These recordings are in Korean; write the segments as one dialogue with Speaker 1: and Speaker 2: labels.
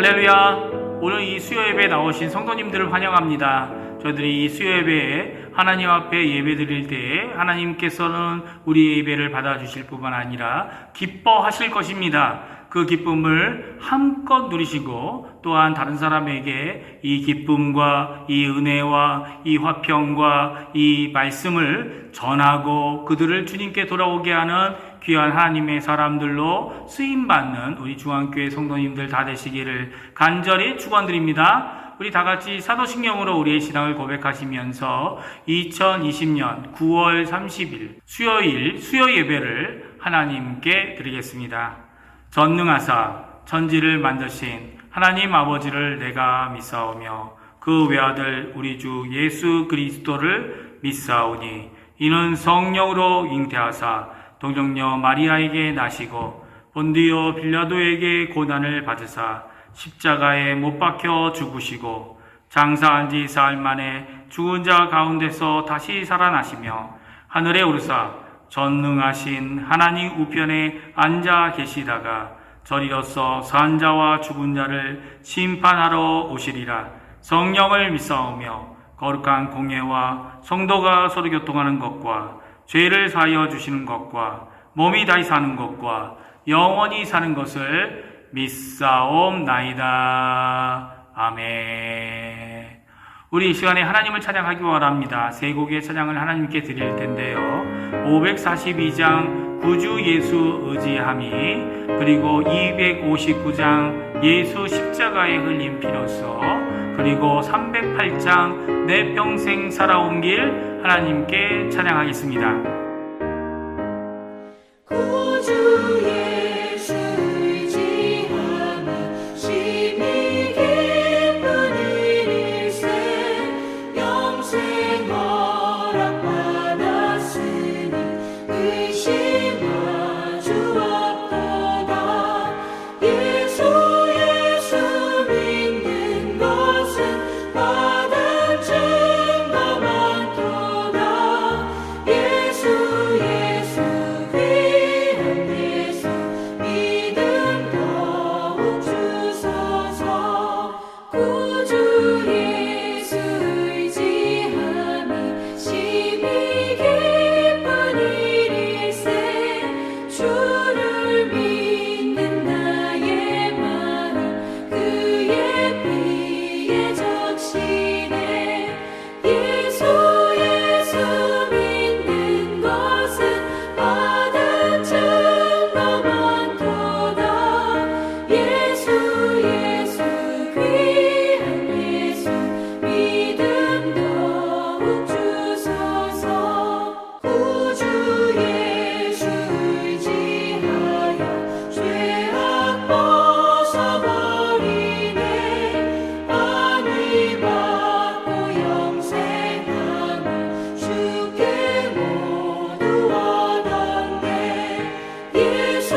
Speaker 1: 할렐루야. 오늘 이 수요 예배에 나오신 성도님들을 환영합니다. 저희들이 이 수요 예배에 하나님 앞에 예배 드릴 때에 하나님께서는 우리의 예배를 받아주실 뿐만 아니라 기뻐하실 것입니다. 그 기쁨을 한껏 누리시고 또한 다른 사람에게 이 기쁨과 이 은혜와 이 화평과 이 말씀을 전하고 그들을 주님께 돌아오게 하는 귀한 하나님의 사람들로 쓰임받는 우리 중앙교회 성도님들 다 되시기를 간절히 축원드립니다. 우리 다 같이 사도신경으로 우리의 신앙을 고백하시면서 2020년 9월 30일 수요일 수요 예배를 하나님께 드리겠습니다. 전능하사 천지를 만드신 하나님 아버지를 내가 믿사오며 그 외아들 우리 주 예수 그리스도를 믿사오니 이는 성령으로 잉태하사 동정녀 마리아에게 나시고 본디오 빌라도에게 고난을 받으사 십자가에 못 박혀 죽으시고 장사한 지 사흘 만에 죽은 자 가운데서 다시 살아나시며 하늘에 오르사 전능하신 하나님 우편에 앉아 계시다가 저리로서 산 자와 죽은 자를 심판하러 오시리라. 성령을 믿사오며 거룩한 공예와 성도가 서로 교통하는 것과 죄를 사하여 주시는 것과 몸이 다시 사는 것과 영원히 사는 것을 믿사옵나이다. 아멘. 우리 이 시간에 하나님을 찬양하기 원합니다. 세 곡의 찬양을 하나님께 드릴 텐데요. 542장 구주 예수 의지함이, 그리고 259장 예수 십자가에 흘린 피로써, 그리고 308장 내 평생 살아온 길 하나님께 찬양하겠습니다.
Speaker 2: 구주 예수 의지함이 심히 기쁜 일일세 영생 허락받았으니 의심하주 없도다. 예수 믿는 것은 받은 증거 많도다. 예수 귀한 예수 믿음 더욱 주소서. 구주 예수 의지함이 심히 기쁜 일일세 주를 믿는 나의 마음 그의 피에 적시네. 예수 믿는 것은 받은 증거 많도다. 예수 귀한 예수 믿음 더욱 주소서. 구주 예수 의지하여 죄악 벗어버리네. 안위 받고 영생함을 주께 모두 얻었네. 예수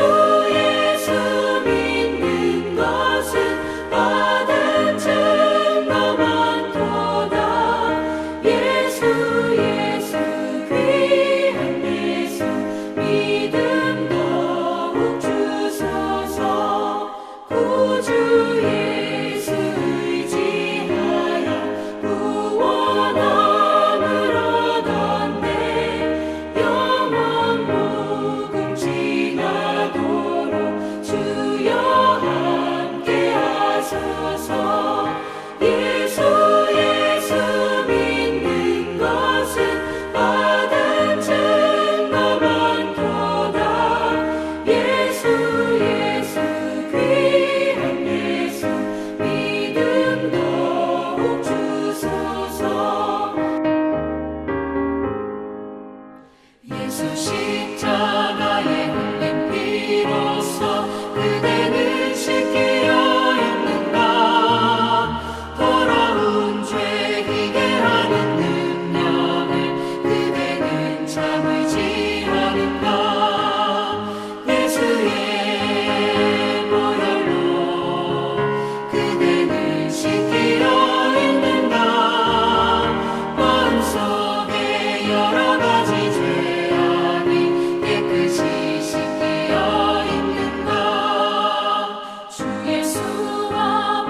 Speaker 2: 믿는 것은 받은 증거 많도다. 예수 귀한 예수 믿음 더욱 주소서. 구주 예수 의지하여 구원함을 얻었네. 영원 무궁 지나도록 주여 함께 하소서. 예수 믿는 것은 받은 증거 많도다. 예수 귀한 예수 믿음 더욱 주소서. 예수 십자가에 흘린 피로써 그대는 씻기려 있는가. 더러운 죄 희게 하는 능력을 그대는 참 의지하는가. 예수의 보혈로 그대는 씻기려 있는가. 마음속에 여러 가지 죄악이 깨끗이 씻기려 있는가. 주 예수와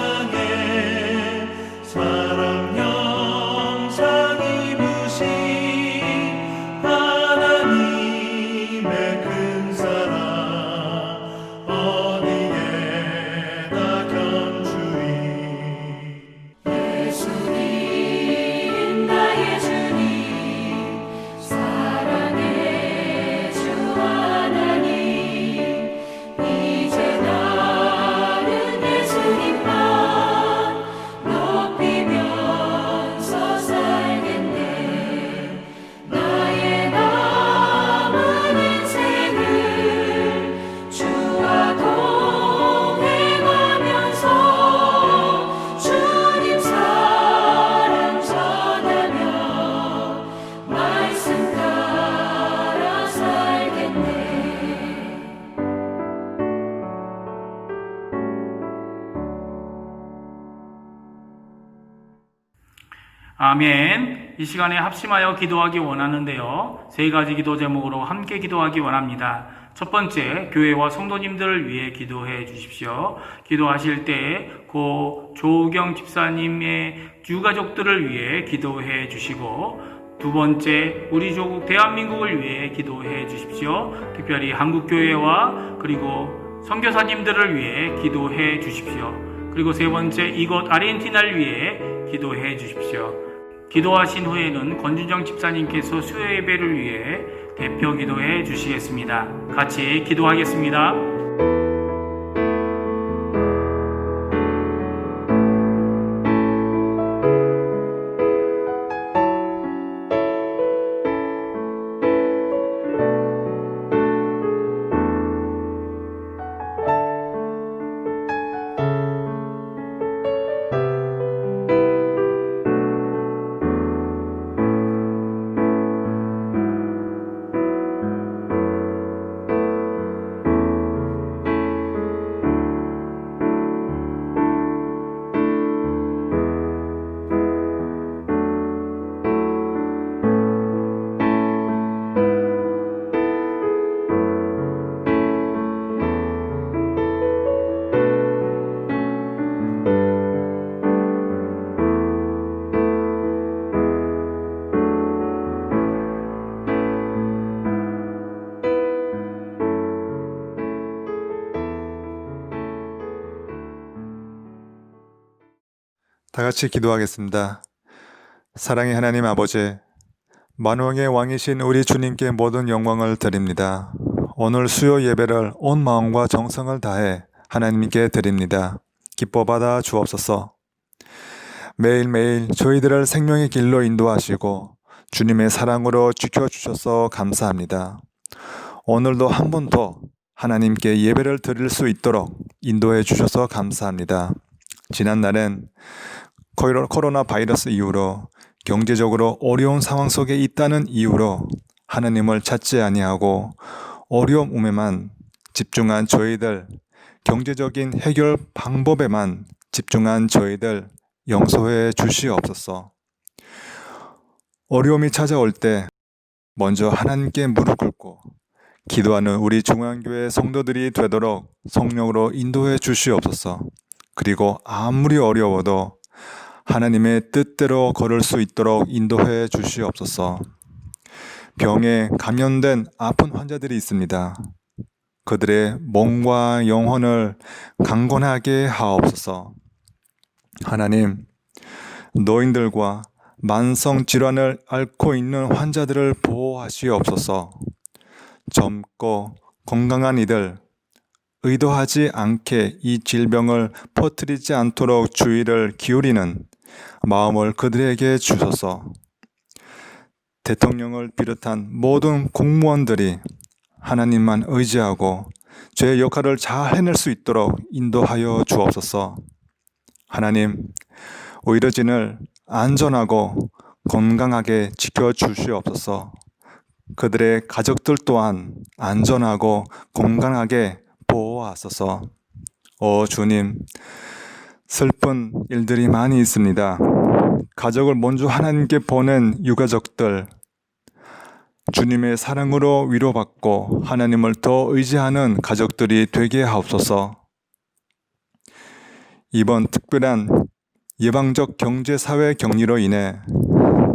Speaker 3: 향해 사랑 영상 입으신 하나님의 큰 사랑 어디에나 견주리.
Speaker 2: 예수님 나의 주님 사랑의 주 하나님 이제 나는 예수님만 높이면서 살겠네. 나의 남은 인생을 주와 동행하면서 주님 사랑 전하며 말씀 따라 살겠네.
Speaker 1: 아멘. 이 시간에 합심하여 기도하기 원하는데요. 세 가지 기도 제목으로 함께 기도하기 원합니다. 첫 번째, 교회와 성도님들을 위해 기도해 주십시오. 기도하실 때 고 조우경 집사님의 유가족들을 위해 기도해 주시고, 두 번째, 우리 조국 대한민국을 위해 기도해 주십시오. 특별히 한국교회와 그리고 선교사님들을 위해 기도해 주십시오. 그리고 세 번째, 이곳 아르헨티나를 위해 기도해 주십시오. 기도하신 후에는 권준정 집사님께서 수요 예배를 위해 대표 기도해 주시겠습니다. 같이 기도하겠습니다.
Speaker 4: 다 같이 기도하겠습니다. 사랑의 하나님 아버지, 만왕의 왕이신 우리 주님께 모든 영광을 드립니다. 오늘 수요 예배를 온 마음과 정성을 다해 하나님께 드립니다. 기뻐 받아 주옵소서. 매일매일 저희들을 생명의 길로 인도하시고 주님의 사랑으로 지켜주셔서 감사합니다. 오늘도 한 번 더 하나님께 예배를 드릴 수 있도록 인도해 주셔서 감사합니다. 지난날엔 코로나 바이러스 이후로 경제적으로 어려운 상황 속에 있다는 이유로 하나님을 찾지 아니하고 어려움에만 집중한 저희들, 경제적인 해결 방법에만 집중한 저희들 용서해 주시옵소서. 어려움이 찾아올 때 먼저 하나님께 무릎 꿇고 기도하는 우리 중앙교회 성도들이 되도록 성령으로 인도해 주시옵소서. 그리고 아무리 어려워도 하나님의 뜻대로 걸을 수 있도록 인도해 주시옵소서. 병에 감염된 아픈 환자들이 있습니다. 그들의 몸과 영혼을 강건하게 하옵소서. 하나님, 노인들과 만성 질환을 앓고 있는 환자들을 보호하시옵소서. 젊고 건강한 이들, 의도하지 않게 이 질병을 퍼뜨리지 않도록 주의를 기울이는 마음을 그들에게 주소서. 대통령을 비롯한 모든 공무원들이 하나님만 의지하고 제 역할을 잘 해낼 수 있도록 인도하여 주옵소서. 하나님, 의료진을 안전하고 건강하게 지켜주시옵소서. 그들의 가족들 또한 안전하고 건강하게 보호하소서. 주님, 슬픈 일들이 많이 있습니다. 가족을 먼저 하나님께 보낸 유가족들, 주님의 사랑으로 위로받고 하나님을 더 의지하는 가족들이 되게 하옵소서. 이번 특별한 예방적 경제사회 격리로 인해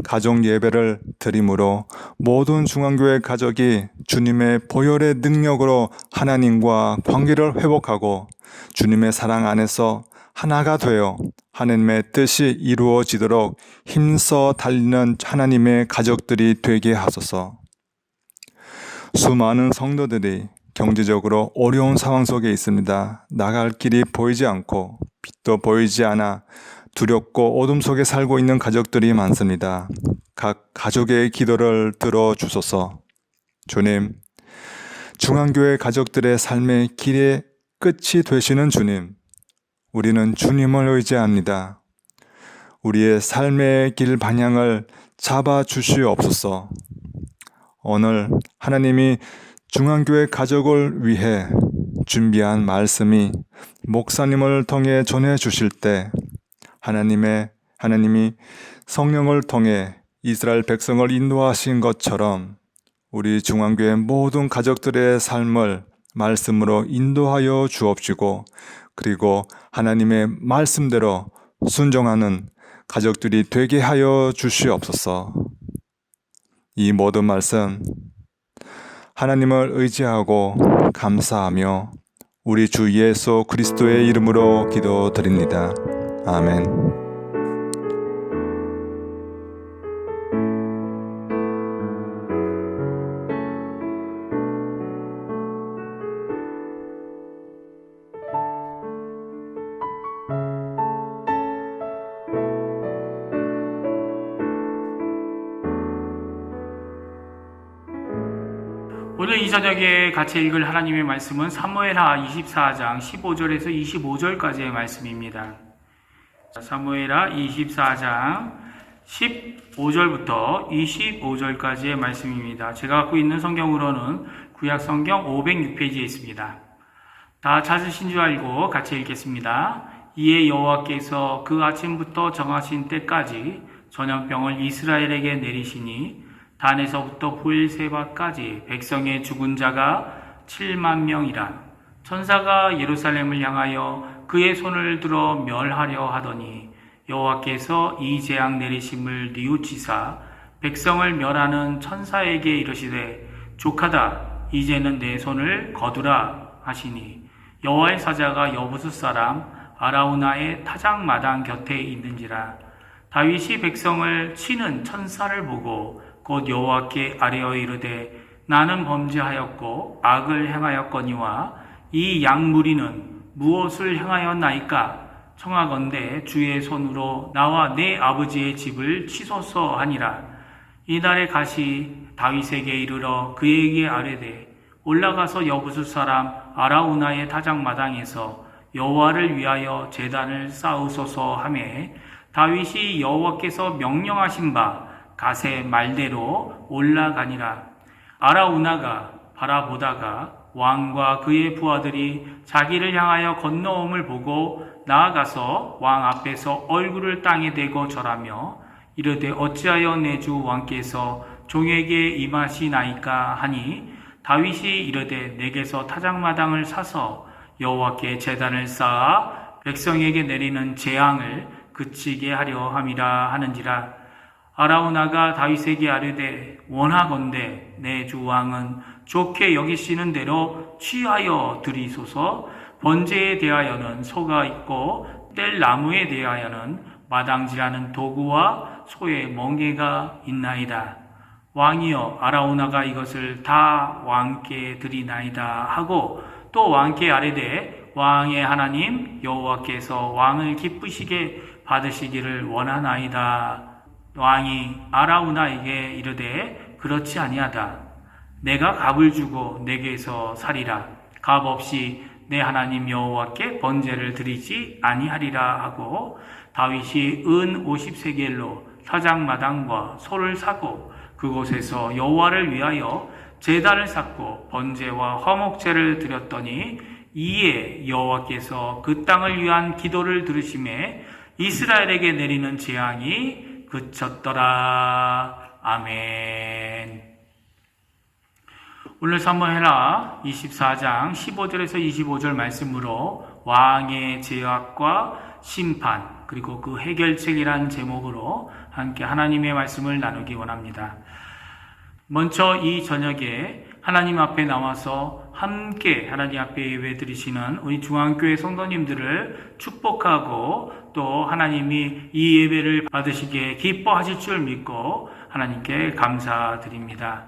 Speaker 4: 가족 예배를 드림으로 모든 중앙교회 가족이 주님의 보혈의 능력으로 하나님과 관계를 회복하고 주님의 사랑 안에서 하나가 되어 하나님의 뜻이 이루어지도록 힘써 달리는 하나님의 가족들이 되게 하소서. 수많은 성도들이 경제적으로 어려운 상황 속에 있습니다. 나갈 길이 보이지 않고 빛도 보이지 않아 두렵고 어둠 속에 살고 있는 가족들이 많습니다. 각 가족의 기도를 들어주소서. 주님, 중앙교회 가족들의 삶의 길의 끝이 되시는 주님, 우리는 주님을 의지합니다. 우리의 삶의 길 방향을 잡아 주시옵소서. 오늘 하나님이 중앙교회 가족을 위해 준비한 말씀이 목사님을 통해 전해 주실 때 하나님이 성령을 통해 이스라엘 백성을 인도하신 것처럼 우리 중앙교회 모든 가족들의 삶을 말씀으로 인도하여 주옵시고, 그리고 하나님의 말씀대로 순종하는 가족들이 되게 하여 주시옵소서. 이 모든 말씀 하나님을 의지하고 감사하며 우리 주 예수 그리스도의 이름으로 기도드립니다. 아멘.
Speaker 1: 오늘 이 저녁에 같이 읽을 하나님의 말씀은 사무엘하 24장 15절에서 25절까지의 말씀입니다. 사무엘하 24장 15절부터 25절까지의 말씀입니다. 제가 갖고 있는 성경으로는 구약 성경 506페이지에 있습니다. 다 찾으신 줄 알고 같이 읽겠습니다. 이에 여호와께서 그 아침부터 정하신 때까지 전염병을 이스라엘에게 내리시니 단에서부터 부엘세바까지 백성의 죽은 자가 7만 명이라. 천사가 예루살렘을 향하여 그의 손을 들어 멸하려 하더니 여호와께서 이 재앙 내리심을 뉘우치사 백성을 멸하는 천사에게 이르시되 족하다, 이제는 내 손을 거두라 하시니 여호와의 사자가 여부스 사람 아라우나의 타작마당 곁에 있는지라. 다윗이 백성을 치는 천사를 보고 곧 여호와께 아뢰어 이르되 나는 범죄하였고 악을 행하였거니와 이 양무리는 무엇을 행하였나이까? 청하건대 주의 손으로 나와 내 아버지의 집을 치소서 하니라. 이날에 가시 다윗에게 이르러 그에게 아뢰되 올라가서 여부수 사람 아라우나의 타작마당에서 여호와를 위하여 제단을 쌓으소서 하매 다윗이 여호와께서 명령하신 바 가세 말대로 올라가니라. 아라우나가 바라보다가 왕과 그의 부하들이 자기를 향하여 건너옴을 보고 나아가서 왕 앞에서 얼굴을 땅에 대고 절하며 이르되 어찌하여 내 주 왕께서 종에게 임하시나이까 하니 다윗이 이르되 내게서 타작마당을 사서 여호와께 제단을 쌓아 백성에게 내리는 재앙을 그치게 하려 함이라 하는지라. 아라우나가 다윗에게 아뢰되 원하건대 내 주 왕은 좋게 여기시는 대로 취하여 드리소서. 번제에 대하여는 소가 있고 뗄 나무에 대하여는 마당질하는 도구와 소의 멍에가 있나이다. 왕이여 아라우나가 이것을 다 왕께 드리나이다 하고 또 왕께 아뢰되 왕의 하나님 여호와께서 왕을 기쁘시게 받으시기를 원하나이다. 왕이 아라우나에게 이르되 그렇지 아니하다. 내가 값을 주고 내게서 살이라. 값 없이 내 하나님 여호와께 번제를 드리지 아니하리라 하고 다윗이 은 50세겔로 타작마당과 소를 사고 그곳에서 여호와를 위하여 제단을 쌓고 번제와 화목제를 드렸더니 이에 여호와께서 그 땅을 위한 기도를 들으심에 이스라엘에게 내리는 재앙이 그쳤더라. 아멘. 오늘 사무엘하 24장 15절에서 25절 말씀으로 왕의 죄악과 심판 그리고 그 해결책이란 제목으로 함께 하나님의 말씀을 나누기 원합니다. 먼저 이 저녁에 하나님 앞에 나와서 함께 하나님 앞에 예배드리시는 우리 중앙교회 성도님들을 축복하고 또 하나님이 이 예배를 받으시기에 기뻐하실 줄 믿고 하나님께 감사드립니다.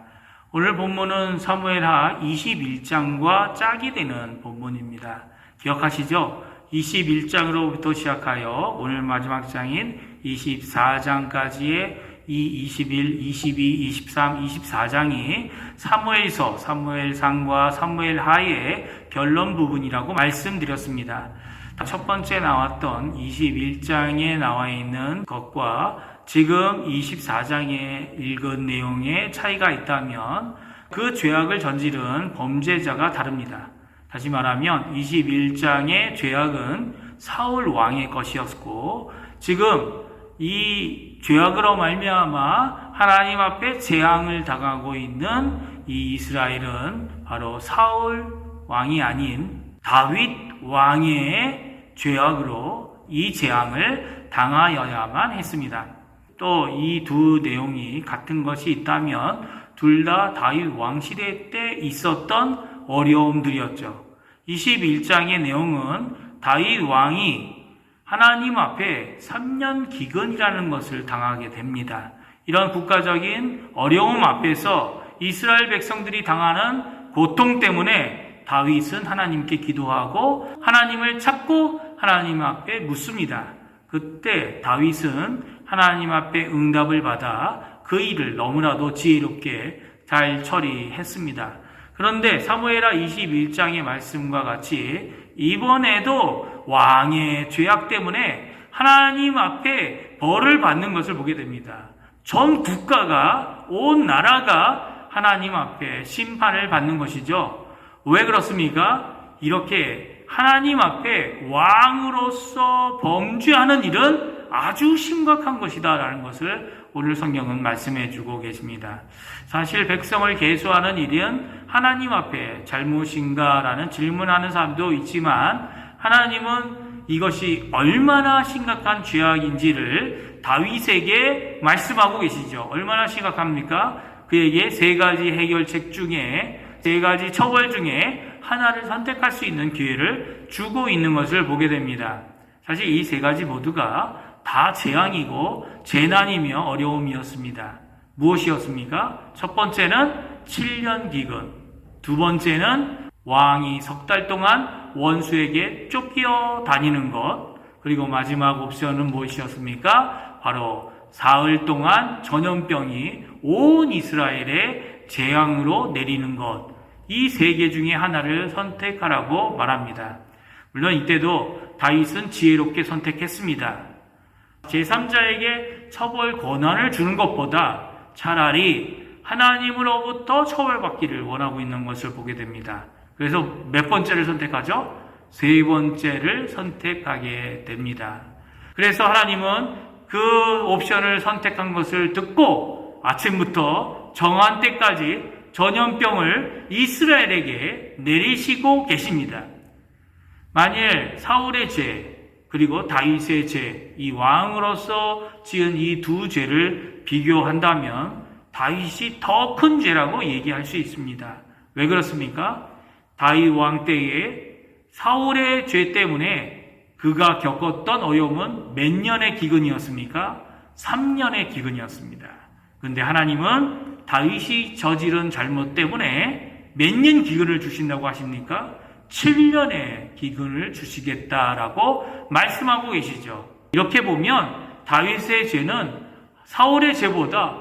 Speaker 1: 오늘 본문은 사무엘하 21장과 짝이 되는 본문입니다. 기억하시죠? 21장으로부터 시작하여 오늘 마지막 장인 24장까지의 이 21, 22, 23, 24장이 사무엘서, 사무엘상과 사무엘하의 결론 부분이라고 말씀드렸습니다. 첫 번째 나왔던 21장에 나와 있는 것과 지금 24장에 읽은 내용의 차이가 있다면 그 죄악을 저지른 범죄자가 다릅니다. 다시 말하면 21장의 죄악은 사울 왕의 것이었고 지금 이 죄악으로 말미암아 하나님 앞에 재앙을 당하고 있는 이 이스라엘은 바로 사울 왕이 아닌 다윗 왕의 죄악으로 이 재앙을 당하여야만 했습니다. 또 이 두 내용이 같은 것이 있다면 둘 다 다윗 왕 시대 때 있었던 어려움들이었죠. 21장의 내용은 다윗 왕이 하나님 앞에 3년 기근이라는 것을 당하게 됩니다. 이런 국가적인 어려움 앞에서 이스라엘 백성들이 당하는 고통 때문에 다윗은 하나님께 기도하고 하나님을 찾고 하나님 앞에 묻습니다. 그때 다윗은 하나님 앞에 응답을 받아 그 일을 너무나도 지혜롭게 잘 처리했습니다. 그런데 사무엘하 21장의 말씀과 같이 이번에도 왕의 죄악 때문에 하나님 앞에 벌을 받는 것을 보게 됩니다. 전 국가가, 온 나라가 하나님 앞에 심판을 받는 것이죠. 왜 그렇습니까? 이렇게 하나님 앞에 왕으로서 범죄하는 일은 아주 심각한 것이다 라는 것을 오늘 성경은 말씀해 주고 계십니다. 사실 백성을 계수하는 일은 하나님 앞에 잘못인가 라는 질문하는 사람도 있지만 하나님은 이것이 얼마나 심각한 죄악인지를 다윗에게 말씀하고 계시죠. 얼마나 심각합니까? 그에게 세 가지 해결책 중에 세 가지 처벌 중에 하나를 선택할 수 있는 기회를 주고 있는 것을 보게 됩니다. 사실 이 세 가지 모두가 다 재앙이고 재난이며 어려움이었습니다. 무엇이었습니까? 첫 번째는 7년 기근, 두 번째는 왕이 석 달 동안 원수에게 쫓겨 다니는 것, 그리고 마지막 옵션은 무엇이었습니까? 바로 사흘 동안 전염병이 온 이스라엘에 재앙으로 내리는 것, 이 세 개 중에 하나를 선택하라고 말합니다. 물론 이때도 다윗은 지혜롭게 선택했습니다. 제3자에게 처벌 권한을 주는 것보다 차라리 하나님으로부터 처벌받기를 원하고 있는 것을 보게 됩니다. 그래서 몇 번째를 선택하죠? 세 번째를 선택하게 됩니다. 그래서 하나님은 그 옵션을 선택한 것을 듣고 아침부터 정한 때까지 전염병을 이스라엘에게 내리시고 계십니다. 만일 사울의 죄 그리고 다윗의 죄, 이 왕으로서 지은 이 두 죄를 비교한다면 다윗이 더 큰 죄라고 얘기할 수 있습니다. 왜 그렇습니까? 다윗 왕 때에 사울의 죄 때문에 그가 겪었던 어려움은 몇 년의 기근이었습니까? 3년의 기근이었습니다. 그런데 하나님은 다윗이 저지른 잘못 때문에 몇 년 기근을 주신다고 하십니까? 7년의 기근을 주시겠다라고 말씀하고 계시죠. 이렇게 보면 다윗의 죄는 사울의 죄보다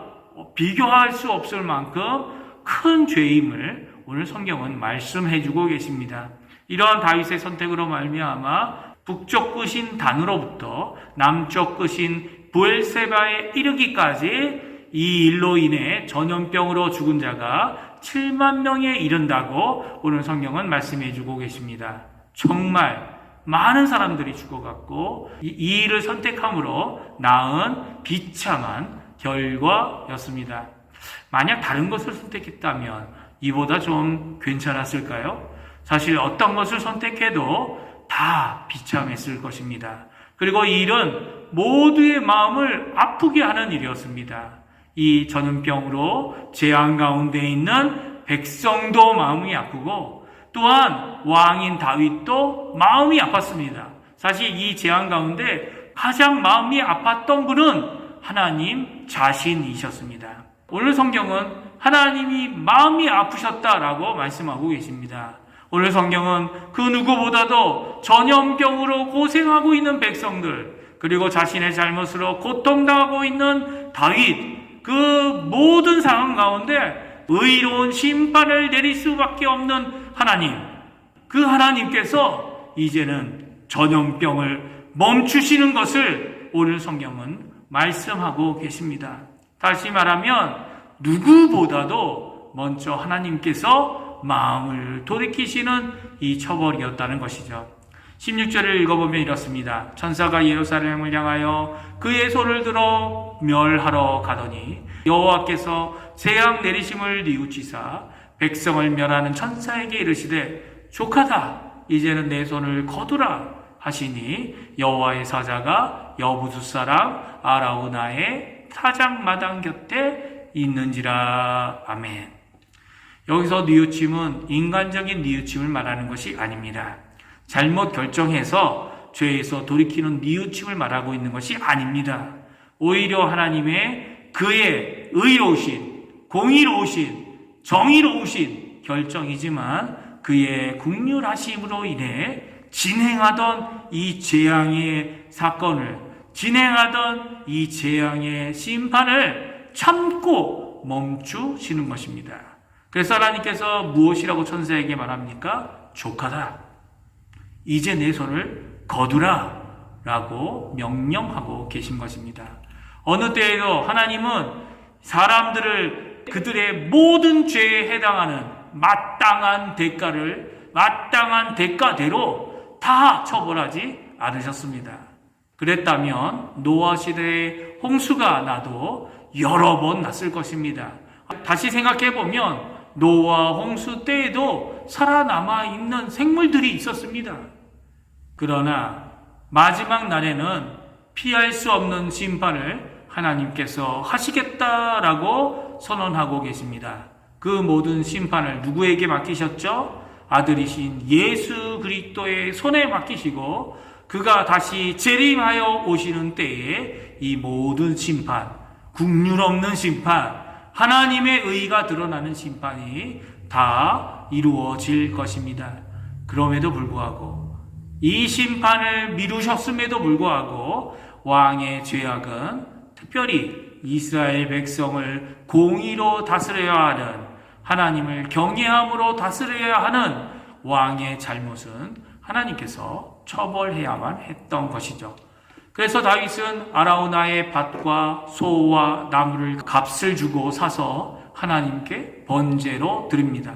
Speaker 1: 비교할 수 없을 만큼 큰 죄임을 오늘 성경은 말씀해주고 계십니다. 이러한 다윗의 선택으로 말미암아 북쪽 끝인 단으로부터 남쪽 끝인 브엘세바에 이르기까지 이 일로 인해 전염병으로 죽은 자가 7만 명에 이른다고 오늘 성경은 말씀해주고 계십니다. 정말 많은 사람들이 죽어갔고 이 일을 선택함으로 낳은 비참한 결과였습니다. 만약 다른 것을 선택했다면 이보다 좀 괜찮았을까요? 사실 어떤 것을 선택해도 다 비참했을 것입니다. 그리고 이 일은 모두의 마음을 아프게 하는 일이었습니다. 이 전염병으로 재앙 가운데 있는 백성도 마음이 아프고 또한 왕인 다윗도 마음이 아팠습니다. 사실 이 재앙 가운데 가장 마음이 아팠던 분은 하나님 자신이셨습니다. 오늘 성경은 하나님이 마음이 아프셨다라고 말씀하고 계십니다. 오늘 성경은 그 누구보다도 전염병으로 고생하고 있는 백성들, 그리고 자신의 잘못으로 고통당하고 있는 다윗, 그 모든 상황 가운데 의로운 심판을 내릴 수밖에 없는 하나님, 그 하나님께서 이제는 전염병을 멈추시는 것을 오늘 성경은 말씀하고 계십니다. 다시 말하면 누구보다도 먼저 하나님께서 마음을 돌이키시는 이 처벌이었다는 것이죠. 16절을 읽어보면 이렇습니다. 천사가 예루살렘을 향하여 그의 손을 들어 멸하러 가더니 여호와께서 재앙 내리심을 뉘우치사 백성을 멸하는 천사에게 이르시되 족하다, 이제는 내 손을 거두라 하시니 여호와의 사자가 여부수 사람 아라우나의 타작마당 곁에 있는지라. 아멘. 여기서 뉘우침은 인간적인 뉘우침을 말하는 것이 아닙니다. 잘못 결정해서 죄에서 돌이키는 뉘우침을 말하고 있는 것이 아닙니다. 오히려 하나님의 그의 의로우신, 공의로우신, 정의로우신 결정이지만 그의 긍휼하심으로 인해 진행하던 이 재앙의 사건을, 진행하던 이 재앙의 심판을 참고 멈추시는 것입니다. 그래서 하나님께서 무엇이라고 천사에게 말합니까? 족하다, 이제 내 손을 거두라 라고 명령하고 계신 것입니다. 어느 때에도 하나님은 사람들을 그들의 모든 죄에 해당하는 마땅한 대가를 마땅한 대가대로 다 처벌하지 않으셨습니다. 그랬다면 노아 시대의 홍수가 나도 여러 번 났을 것입니다. 다시 생각해보면 노아 홍수 때에도 살아남아 있는 생물들이 있었습니다. 그러나 마지막 날에는 피할 수 없는 심판을 하나님께서 하시겠다라고 선언하고 계십니다. 그 모든 심판을 누구에게 맡기셨죠? 아들이신 예수 그리스도의 손에 맡기시고 그가 다시 재림하여 오시는 때에 이 모든 심판, 긍휼 없는 심판, 하나님의 의가 드러나는 심판이 다 이루어질 것입니다. 그럼에도 불구하고 이 심판을 미루셨음에도 불구하고 왕의 죄악은 특별히 이스라엘 백성을 공의로 다스려야 하는, 하나님을 경외함으로 다스려야 하는 왕의 잘못은 하나님께서 처벌해야만 했던 것이죠. 그래서 다윗은 아라우나의 밭과 소와 나무를 값을 주고 사서 하나님께 번제로 드립니다.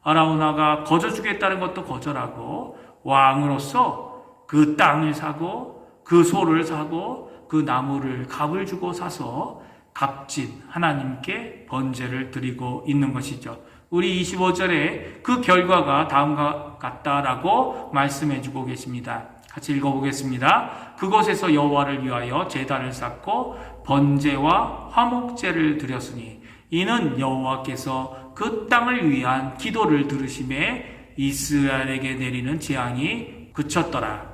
Speaker 1: 아라우나가 거저 주겠다는 것도 거절하고 왕으로서 그 땅을 사고 그 소를 사고 그 나무를 값을 주고 사서 값진 하나님께 번제를 드리고 있는 것이죠. 우리 25절에 그 결과가 다음과 같다라고 말씀해 주고 계십니다. 같이 읽어보겠습니다. 그곳에서 여호와를 위하여 제단을 쌓고 번제와 화목제를 드렸으니 이는 여호와께서 그 땅을 위한 기도를 들으심에 이스라엘에게 내리는 재앙이 그쳤더라.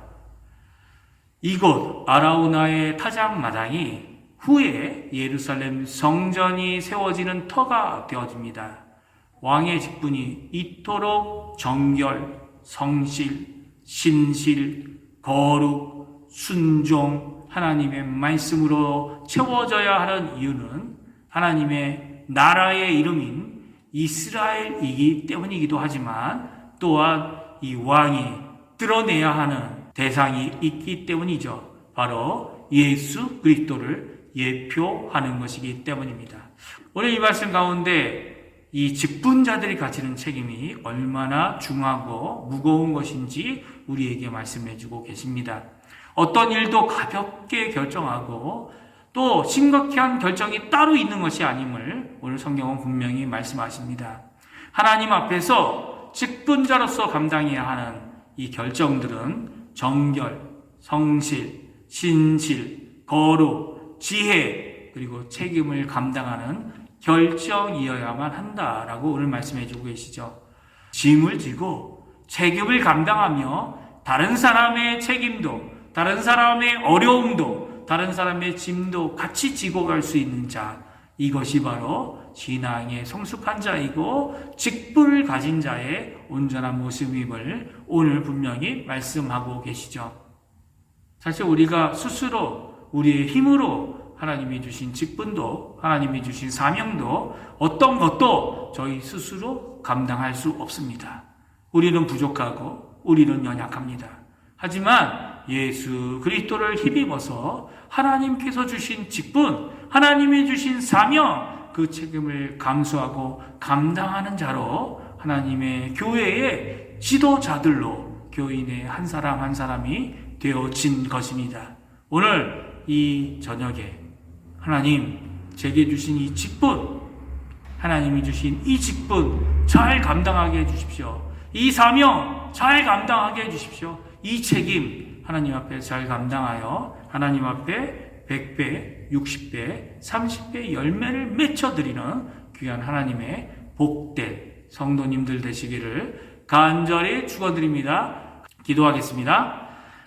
Speaker 1: 이곳 아라우나의 타작마당이 후에 예루살렘 성전이 세워지는 터가 되어집니다. 왕의 직분이 이토록 정결, 성실, 신실, 거룩, 순종, 하나님의 말씀으로 채워져야 하는 이유는 하나님의 나라의 이름인 이스라엘이기 때문이기도 하지만 또한 이 왕이 드러내야 하는 대상이 있기 때문이죠. 바로 예수 그리스도를 예표하는 것이기 때문입니다. 오늘 이 말씀 가운데 이 직분자들이 가지는 책임이 얼마나 중하고 무거운 것인지 우리에게 말씀해 주고 계십니다. 어떤 일도 가볍게 결정하고 또 심각한 결정이 따로 있는 것이 아님을 오늘 성경은 분명히 말씀하십니다. 하나님 앞에서 직분자로서 감당해야 하는 이 결정들은 정결, 성실, 신실, 거룩, 지혜, 그리고 책임을 감당하는 결정이어야만 한다라고 오늘 말씀해 주고 계시죠. 짐을 지고 책임을 감당하며 다른 사람의 책임도, 다른 사람의 어려움도, 다른 사람의 짐도 같이 지고 갈 수 있는 자, 이것이 바로 신앙의 성숙한 자이고 직분을 가진 자의 온전한 모습임을 오늘 분명히 말씀하고 계시죠. 사실 우리가 스스로 우리의 힘으로 하나님이 주신 직분도, 하나님이 주신 사명도 어떤 것도 저희 스스로 감당할 수 없습니다. 우리는 부족하고 우리는 연약합니다. 하지만 예수 그리스도를 힘입어서 하나님께서 주신 직분, 하나님이 주신 사명, 그 책임을 감수하고 감당하는 자로 하나님의 교회의 지도자들로 교인의 한 사람 한 사람이 되어진 것입니다. 오늘 이 저녁에 하나님 제게 주신 이 직분, 하나님이 주신 이 직분 잘 감당하게 해주십시오. 이 사명 잘 감당하게 해주십시오. 이 책임 하나님 앞에 잘 감당하여 하나님 앞에 100배, 60배, 30배 열매를 맺혀드리는 귀한 하나님의 복된 성도님들 되시기를 간절히 축원드립니다. 기도하겠습니다.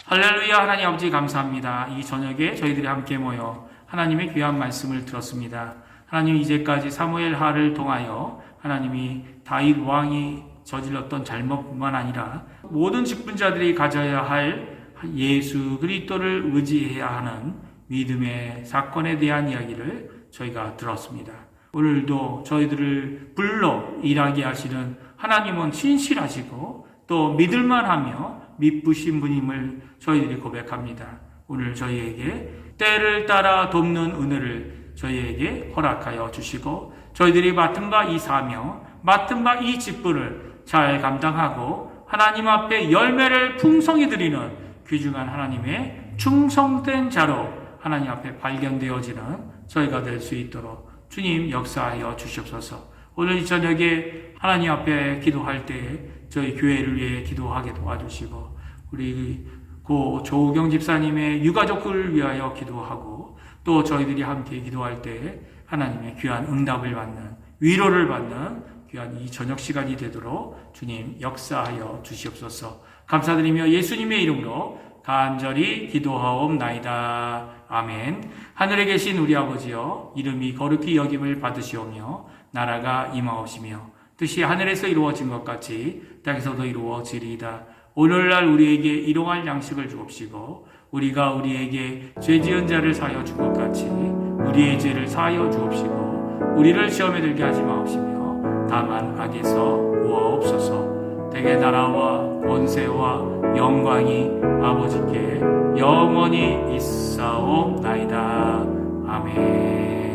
Speaker 1: 할렐루야. 하나님 아버지 감사합니다. 이 저녁에 저희들이 함께 모여 하나님의 귀한 말씀을 들었습니다. 하나님 이제까지 사무엘하를 통하여 하나님이 다윗 왕이 저질렀던 잘못뿐만 아니라 모든 직분자들이 가져야 할 예수 그리스도를 의지해야 하는 믿음의 사건에 대한 이야기를 저희가 들었습니다. 오늘도 저희들을 불러 일하게 하시는 하나님은 신실하시고 또 믿을만하며 믿부신 분임을 저희들이 고백합니다. 오늘 저희에게 때를 따라 돕는 은혜를 저희에게 허락하여 주시고 저희들이 맡은 바 이 사명, 맡은 바 이 직분을 잘 감당하고 하나님 앞에 열매를 풍성히 드리는 귀중한 하나님의 충성된 자로 하나님 앞에 발견되어지는 저희가 될 수 있도록 주님 역사하여 주시옵소서. 오늘 이 저녁에 하나님 앞에 기도할 때 저희 교회를 위해 기도하게 도와주시고 우리 고 조우경 집사님의 유가족을 위하여 기도하고 또 저희들이 함께 기도할 때 하나님의 귀한 응답을 받는 위로를 받는 귀한 이 저녁 시간이 되도록 주님 역사하여 주시옵소서. 감사드리며 예수님의 이름으로 간절히 기도하옵나이다. 아멘. 하늘에 계신 우리 아버지여 이름이 거룩히 여김을 받으시오며 나라가 임하옵시며 뜻이 하늘에서 이루어진 것 같이 땅에서도 이루어지리이다. 오늘날 우리에게 일용할 양식을 주옵시고 우리가 우리에게 죄 지은 자를 사하여 준 것 같이 우리의 죄를 사하여 주옵시고 우리를 시험에 들게 하지 마옵시며 다만 악에서 구하옵소서. 대개 나라와 권세와 영광이 아버지께 영원히 있사옵나이다. 아멘.